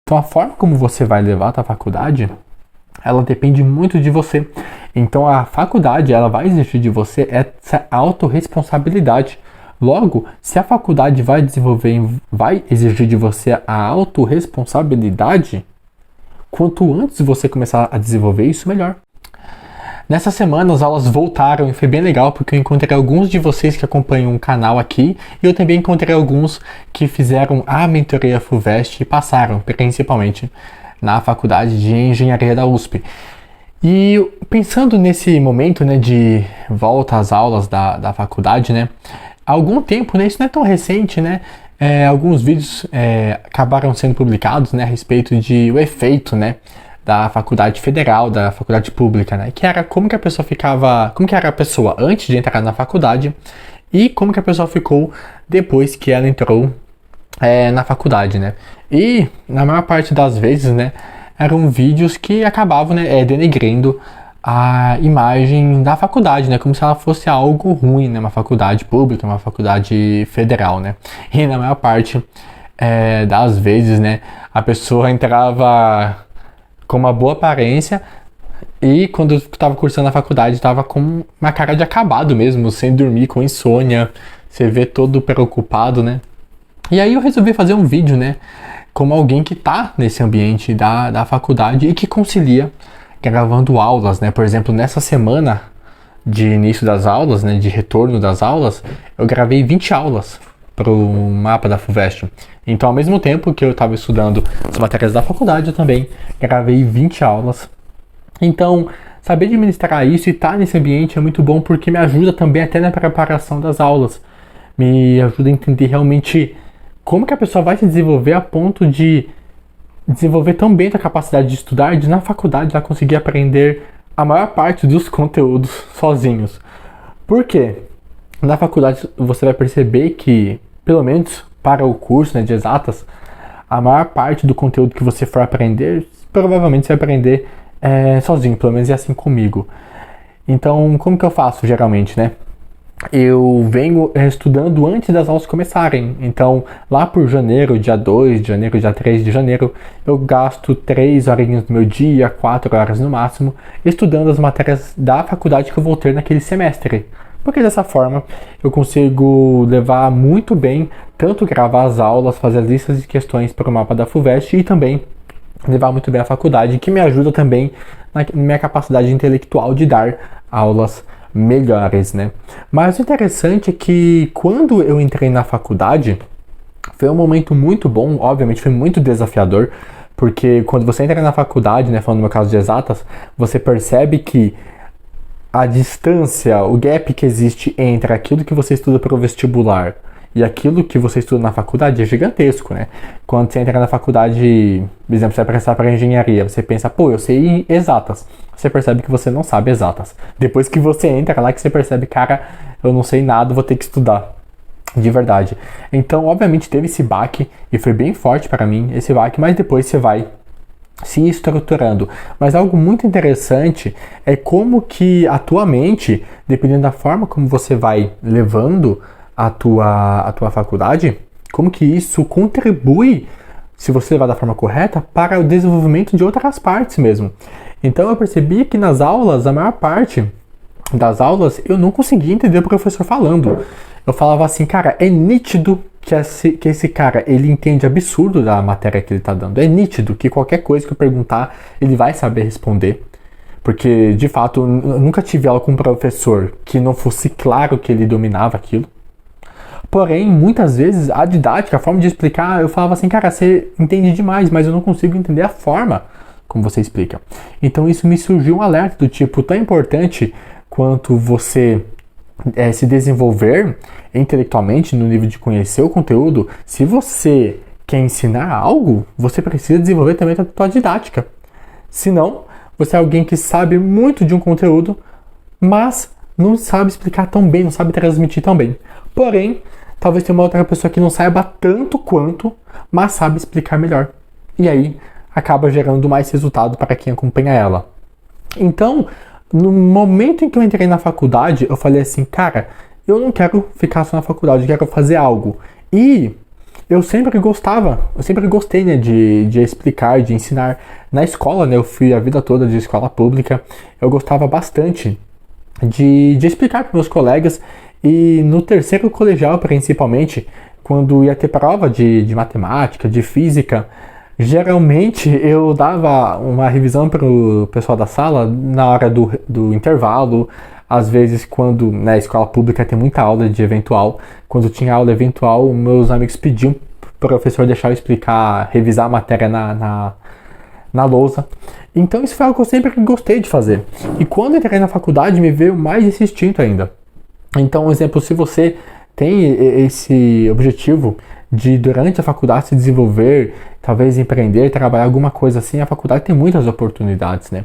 Então a forma como você vai levar a tua faculdade, ela depende muito de você. Então a faculdade, ela vai exigir de você essa autorresponsabilidade. Logo, se a faculdade vai exigir de você a autorresponsabilidade, quanto antes você começar a desenvolver isso, melhor. Nessa semana as aulas voltaram e foi bem legal porque eu encontrei alguns de vocês que acompanham o canal aqui e eu também encontrei alguns que fizeram a mentoria FUVEST e passaram, principalmente, na faculdade de engenharia da USP. E pensando nesse momento, né, de volta às aulas da faculdade, né, há algum tempo, né, isso não é tão recente, né, alguns vídeos acabaram sendo publicados, né, a respeito de o efeito, né, da faculdade federal, da faculdade pública, né, que era como que a pessoa ficava, como que era a pessoa antes de entrar na faculdade e como que a pessoa ficou depois que ela entrou na faculdade, né. E na maior parte das vezes, né, eram vídeos que acabavam, né, denegrindo a imagem da faculdade, né, como se ela fosse algo ruim, né, uma faculdade pública, uma faculdade federal, né. E na maior parte das vezes, né, a pessoa entrava com uma boa aparência e quando estava cursando a faculdade estava com uma cara de acabado mesmo, sem dormir, com insônia, você vê todo preocupado, né. E aí eu resolvi fazer um vídeo, né, como alguém que está nesse ambiente da faculdade e que concilia gravando aulas, né? Por exemplo, nessa semana de início das aulas, né, de retorno das aulas, eu gravei 20 aulas para o mapa da FUVEST. Então, ao mesmo tempo que eu estava estudando as matérias da faculdade, eu também gravei 20 aulas. Então, saber administrar isso e estar nesse ambiente é muito bom porque me ajuda também até na preparação das aulas. Me ajuda a entender realmente como que a pessoa vai se desenvolver a ponto de desenvolver tão bem a capacidade de estudar, de na faculdade ela conseguir aprender a maior parte dos conteúdos sozinhos. Por quê? Na faculdade você vai perceber que, pelo menos para o curso, né, de exatas, a maior parte do conteúdo que você for aprender, provavelmente você vai aprender sozinho, pelo menos é assim comigo. Então, como que eu faço geralmente, né? Eu venho estudando antes das aulas começarem. Então, lá por janeiro, dia 2 de janeiro, dia 3 de janeiro, eu gasto 3 horinhas do meu dia, 4 horas no máximo, estudando as matérias da faculdade que eu vou ter naquele semestre. Porque dessa forma eu consigo levar muito bem, tanto gravar as aulas, fazer as listas de questões para o mapa da FUVEST e também levar muito bem a faculdade, que me ajuda também na minha capacidade intelectual de dar aulas melhores, né? Mas o interessante é que quando eu entrei na faculdade, foi um momento muito bom, obviamente foi muito desafiador, porque quando você entra na faculdade, né, falando no meu caso de exatas, você percebe que a distância, o gap que existe entre aquilo que você estuda para o vestibular e aquilo que você estuda na faculdade é gigantesco, né? Quando você entra na faculdade, por exemplo, você vai prestar para engenharia, você pensa, pô, eu sei exatas. Você percebe que você não sabe exatas. Depois que você entra lá que você percebe, cara, eu não sei nada, vou ter que estudar. De verdade. Então, obviamente, teve esse baque e foi bem forte para mim esse baque, mas depois você vai se estruturando. Mas algo muito interessante é como que a tua mente, dependendo da forma como você vai levando a tua faculdade, como que isso contribui, se você levar da forma correta, para o desenvolvimento de outras partes mesmo. Então eu percebi que nas aulas, a maior parte das aulas, eu não conseguia entender o professor falando. Eu falava assim, cara, é nítido que esse cara, ele entende absurdo da matéria que ele está dando. É nítido que qualquer coisa que eu perguntar, ele vai saber responder. Porque, de fato, eu nunca tive aula com um professor que não fosse claro que ele dominava aquilo. Porém, muitas vezes, a didática, a forma de explicar, eu falava assim, cara, você entende demais, mas eu não consigo entender a forma como você explica. Então, isso me surgiu um alerta do tipo, tão importante quanto você se desenvolver intelectualmente no nível de conhecer o conteúdo, se você quer ensinar algo, você precisa desenvolver também a tua didática. Senão, você é alguém que sabe muito de um conteúdo, mas não sabe explicar tão bem, não sabe transmitir tão bem. Porém, talvez tenha uma outra pessoa que não saiba tanto quanto, mas sabe explicar melhor. E aí, acaba gerando mais resultado para quem acompanha ela. Então, no momento em que eu entrei na faculdade, eu falei assim, cara, eu não quero ficar só na faculdade, eu quero fazer algo. E eu sempre gostei, né, de explicar, de ensinar. Na escola, né, eu fui a vida toda de escola pública, eu gostava bastante de explicar para meus colegas, e no terceiro colegial, principalmente, quando ia ter prova de matemática, de física, geralmente eu dava uma revisão para o pessoal da sala na hora do intervalo. Às vezes, quando na escola pública tem muita aula de eventual, quando tinha aula eventual, meus amigos pediam para o professor deixar eu explicar, revisar a matéria na lousa. Então isso foi algo que eu sempre gostei de fazer. E quando entrei na faculdade, me veio mais esse instinto ainda. Então, um exemplo, se você tem esse objetivo de, durante a faculdade, se desenvolver, talvez empreender, trabalhar alguma coisa assim, a faculdade tem muitas oportunidades, né?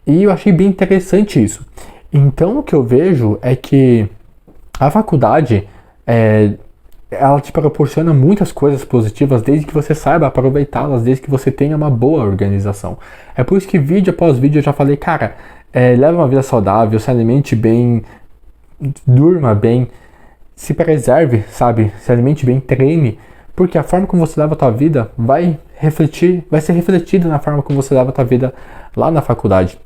E eu achei bem interessante isso. Então, o que eu vejo é que a faculdade, ela te proporciona muitas coisas positivas desde que você saiba aproveitá-las, desde que você tenha uma boa organização. É por isso que vídeo após vídeo eu já falei, cara, leva uma vida saudável, se alimente bem, durma bem, se preserve, sabe? Se alimente bem, treine, porque a forma como você leva a tua vida vai ser refletida na forma como você leva a tua vida lá na faculdade.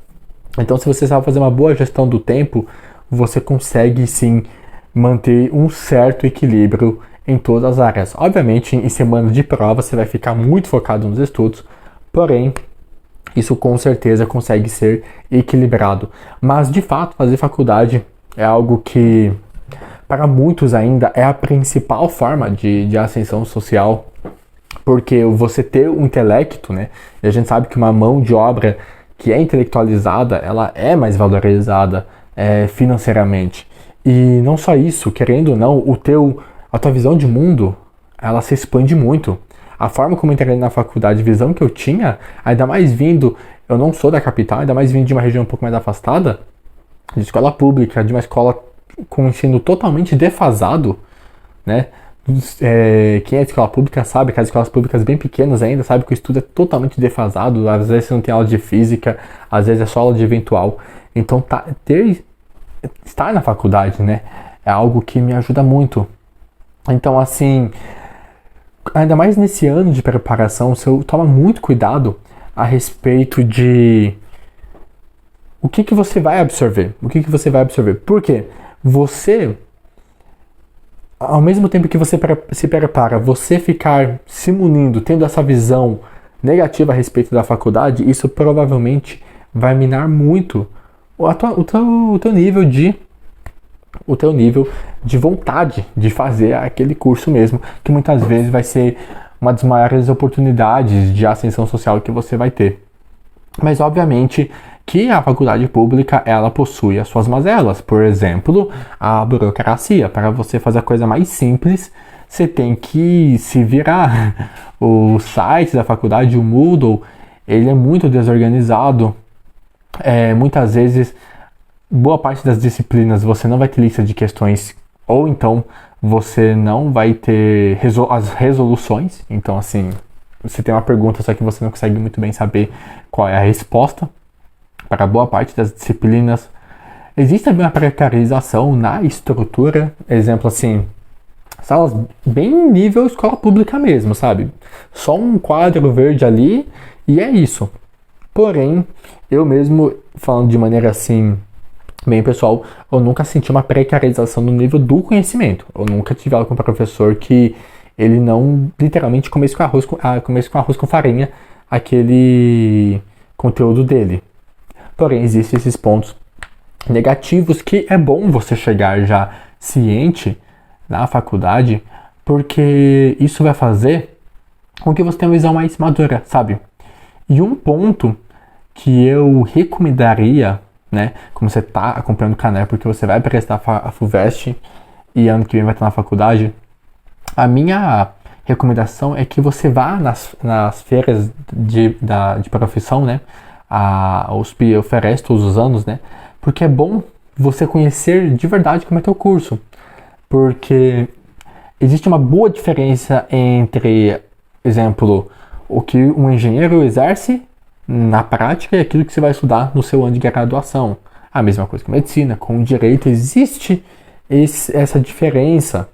Então, se você sabe fazer uma boa gestão do tempo, você consegue sim manter um certo equilíbrio em todas as áreas. Obviamente, em semana de prova, você vai ficar muito focado nos estudos, porém, isso com certeza consegue ser equilibrado. Mas, de fato, fazer faculdade é algo que, para muitos ainda, é a principal forma de ascensão social, porque você ter o intelecto, né? E a gente sabe que uma mão de obra que é intelectualizada, ela é mais valorizada financeiramente. E não só isso, querendo ou não, a tua visão de mundo, ela se expande muito. A forma como eu entrei na faculdade, a visão que eu tinha, ainda mais vindo, eu não sou da capital, ainda mais vindo de uma região um pouco mais afastada, de escola pública, de uma escola com ensino totalmente defasado, né? Quem é de escola pública sabe que as escolas públicas bem pequenas ainda sabe que o estudo é totalmente defasado. Às vezes você não tem aula de física, às vezes é só aula de eventual. Então estar na faculdade, né, é algo que me ajuda muito. Então, assim, ainda mais nesse ano de preparação, você toma muito cuidado a respeito de o que você vai absorver. Por quê? Você, ao mesmo tempo que você se prepara, você ficar se munindo, tendo essa visão negativa a respeito da faculdade, isso provavelmente vai minar muito o teu nível de vontade de fazer aquele curso mesmo, que muitas vezes vai ser uma das maiores oportunidades de ascensão social que você vai ter. Mas obviamente que a faculdade pública, ela possui as suas mazelas. Por exemplo, a burocracia. Para você fazer a coisa mais simples, você tem que se virar. O site da faculdade, o Moodle, ele é muito desorganizado. Muitas vezes, boa parte das disciplinas você não vai ter lista de questões, ou então você não vai ter as resoluções. Então, assim, você tem uma pergunta, só que você não consegue muito bem saber qual é a resposta para boa parte das disciplinas. Existe também uma precarização na estrutura. Exemplo, assim, salas bem nível escola pública mesmo, sabe? Só um quadro verde ali e é isso. Porém, eu mesmo, falando de maneira assim, bem pessoal, eu nunca senti uma precarização no nível do conhecimento. Eu nunca tive aula com um professor que ele não literalmente comesse com arroz com farinha aquele conteúdo dele. Porém, existem esses pontos negativos que é bom você chegar já ciente na faculdade, porque isso vai fazer com que você tenha uma visão mais madura, sabe? E um ponto que eu recomendaria, né, como você está acompanhando o canal, porque você vai prestar a FUVEST e ano que vem vai estar na faculdade, a minha recomendação é que você vá nas feiras de profissão, né? A USP oferece todos os anos, né? Porque é bom você conhecer de verdade como é teu curso. Porque existe uma boa diferença entre, exemplo, o que um engenheiro exerce na prática e aquilo que você vai estudar no seu ano de graduação. A mesma coisa com medicina, com direito, existe essa diferença.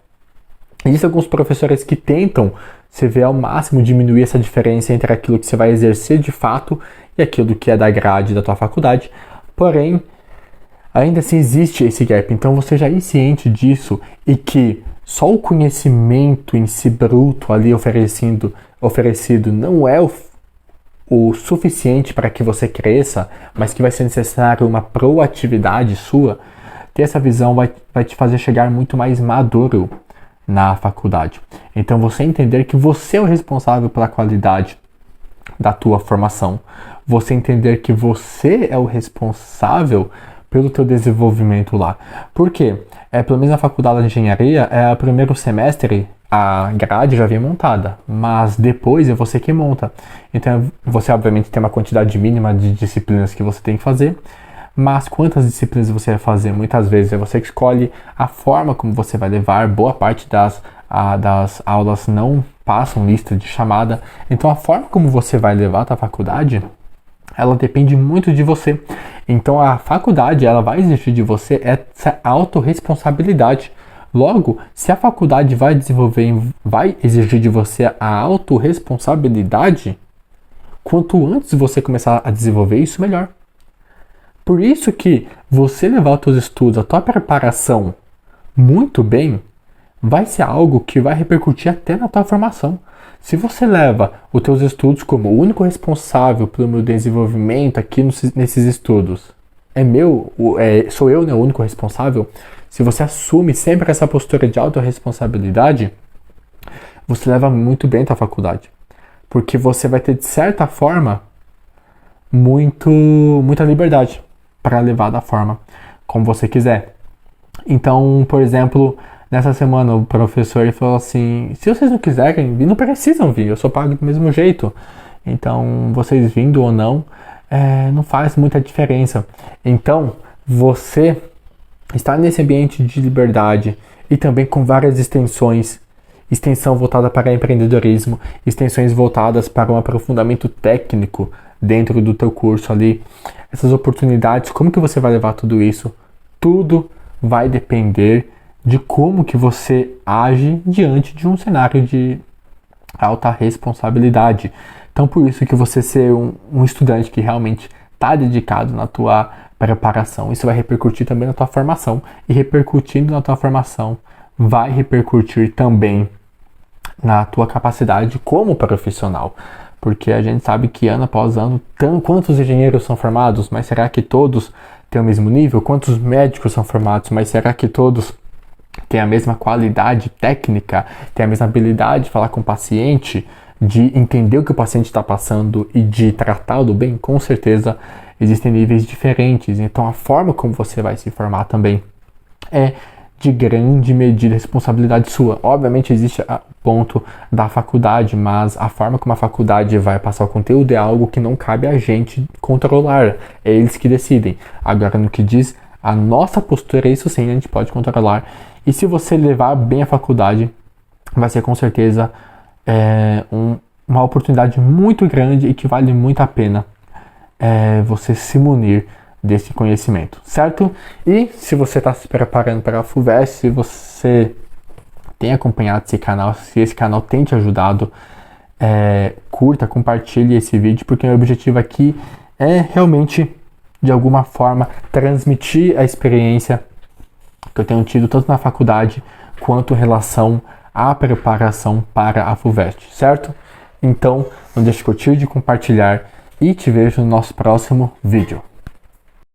Existem alguns professores que tentam, você vê ao máximo, diminuir essa diferença entre aquilo que você vai exercer de fato e aquilo que é da grade da tua faculdade. Porém, ainda assim existe esse gap. Então você já ir ciente disso e que só o conhecimento em si bruto ali oferecido não é o suficiente para que você cresça, mas que vai ser necessário uma proatividade sua, ter essa visão vai te fazer chegar muito mais maduro na faculdade. Então você entender que você é o responsável pela qualidade da tua formação, você entender que você é o responsável pelo teu desenvolvimento lá. Por quê? Pelo menos na faculdade de engenharia, o primeiro semestre a grade já vem montada, mas depois é você que monta. Então você obviamente tem uma quantidade mínima de disciplinas que você tem que fazer, mas quantas disciplinas você vai fazer? Muitas vezes é você que escolhe a forma como você vai levar. Boa parte das aulas não passam lista de chamada. Então a forma como você vai levar a tua faculdade, ela depende muito de você. Então a faculdade, ela vai exigir de você essa autorresponsabilidade. Logo, se a faculdade vai exigir de você a autorresponsabilidade, quanto antes você começar a desenvolver isso, melhor. Por isso que você levar os teus estudos, a tua preparação muito bem, vai ser algo que vai repercutir até na tua formação. Se você leva os teus estudos como o único responsável pelo meu desenvolvimento aqui nesses estudos, sou eu, né, o único responsável, se você assume sempre essa postura de autorresponsabilidade, você leva muito bem a tua faculdade. Porque você vai ter, de certa forma, muita liberdade para levar da forma como você quiser. Então, por exemplo, nessa semana o professor ele falou assim: se vocês não quiserem vir, não precisam vir, eu só pago do mesmo jeito. Então, vocês vindo ou não, não faz muita diferença. Então, você estar nesse ambiente de liberdade e também com várias extensão voltada para empreendedorismo, extensões voltadas para um aprofundamento técnico dentro do teu curso ali, essas oportunidades, como que você vai levar tudo isso? Tudo vai depender de como que você age diante de um cenário de alta responsabilidade. Então, por isso que você ser um estudante que realmente está dedicado na tua preparação, isso vai repercutir também na tua formação, e repercutindo na tua formação, vai repercutir também na tua capacidade como profissional. Porque a gente sabe que ano após ano, quantos engenheiros são formados, mas será que todos têm o mesmo nível? Quantos médicos são formados, mas será que todos têm a mesma qualidade técnica, têm a mesma habilidade de falar com o paciente, de entender o que o paciente está passando e de tratá-lo bem? Com certeza existem níveis diferentes, então a forma como você vai se formar também é de grande medida responsabilidade sua. Obviamente existe o ponto da faculdade, mas a forma como a faculdade vai passar o conteúdo é algo que não cabe a gente controlar, é eles que decidem. Agora, no que diz a nossa postura, isso sim a gente pode controlar, e se você levar bem a faculdade, vai ser com certeza uma oportunidade muito grande e que vale muito a pena você se munir desse conhecimento, certo? E se você está se preparando para a FUVEST, se você tem acompanhado esse canal, se esse canal tem te ajudado, curta, compartilhe esse vídeo, porque o meu objetivo aqui é realmente, de alguma forma, transmitir a experiência que eu tenho tido tanto na faculdade quanto em relação à preparação para a FUVEST, certo? Então, não deixe de curtir, de compartilhar, e te vejo no nosso próximo vídeo.